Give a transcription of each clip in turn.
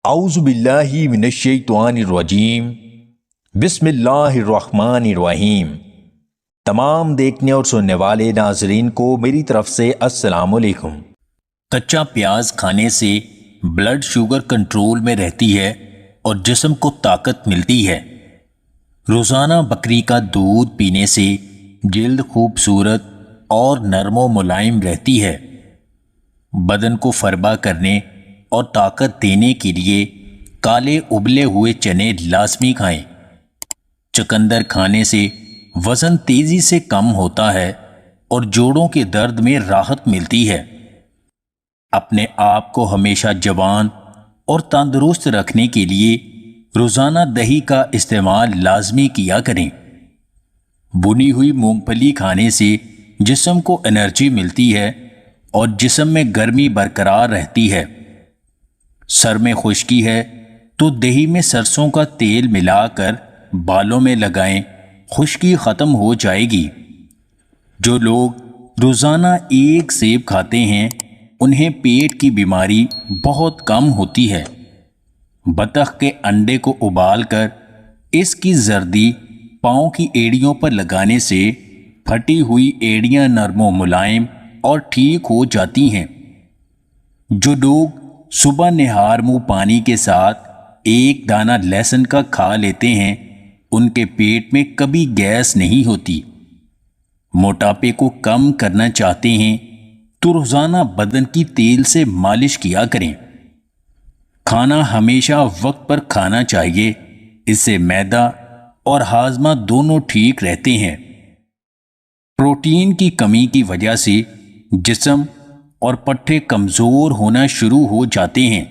اعوذ باللہ من الشیطان الرجیم، بسم اللہ الرحمن الرحیم۔ تمام دیکھنے اور سننے والے ناظرین کو میری طرف سے السلام علیکم۔ کچا پیاز کھانے سے بلڈ شوگر کنٹرول میں رہتی ہے اور جسم کو طاقت ملتی ہے۔ روزانہ بکری کا دودھ پینے سے جلد خوبصورت اور نرم و ملائم رہتی ہے۔ بدن کو فربا کرنے اور طاقت دینے کے لیے کالے ابلے ہوئے چنے لازمی کھائیں۔ چقندر کھانے سے وزن تیزی سے کم ہوتا ہے اور جوڑوں کے درد میں راحت ملتی ہے۔ اپنے آپ کو ہمیشہ جوان اور تندرست رکھنے کے لیے روزانہ دہی کا استعمال لازمی کیا کریں۔ بھنی ہوئی مونگ پھلی کھانے سے جسم کو انرجی ملتی ہے اور جسم میں گرمی برقرار رہتی ہے۔ سر میں خشکی ہے تو دہی میں سرسوں کا تیل ملا کر بالوں میں لگائیں، خشکی ختم ہو جائے گی۔ جو لوگ روزانہ ایک سیب کھاتے ہیں انہیں پیٹ کی بیماری بہت کم ہوتی ہے۔ بطخ کے انڈے کو ابال کر اس کی زردی پاؤں کی ایڑیوں پر لگانے سے پھٹی ہوئی ایڑیاں نرم و ملائم اور ٹھیک ہو جاتی ہیں۔ جو لوگ صبح نہار منہ پانی کے ساتھ ایک دانہ لہسن کا کھا لیتے ہیں ان کے پیٹ میں کبھی گیس نہیں ہوتی۔ موٹاپے کو کم کرنا چاہتے ہیں تو روزانہ بدن کی تیل سے مالش کیا کریں۔ کھانا ہمیشہ وقت پر کھانا چاہیے، اس سے معدہ اور ہاضمہ دونوں ٹھیک رہتے ہیں۔ پروٹین کی کمی کی وجہ سے جسم اور پٹھے کمزور ہونا شروع ہو جاتے ہیں۔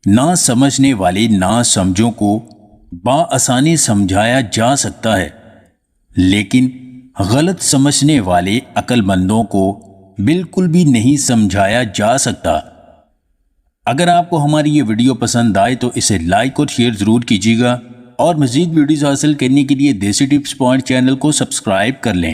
نہ سمجھنے والے نہ سمجھوں کو بآسانی سمجھایا جا سکتا ہے، لیکن غلط سمجھنے والے عقل مندوں کو بالکل بھی نہیں سمجھایا جا سکتا۔ اگر آپ کو ہماری یہ ویڈیو پسند آئے تو اسے لائک اور شیئر ضرور کیجیے گا، اور مزید ویڈیوز حاصل کرنے کے لیے دیسی ٹپس پوائنٹ چینل کو سبسکرائب کر لیں۔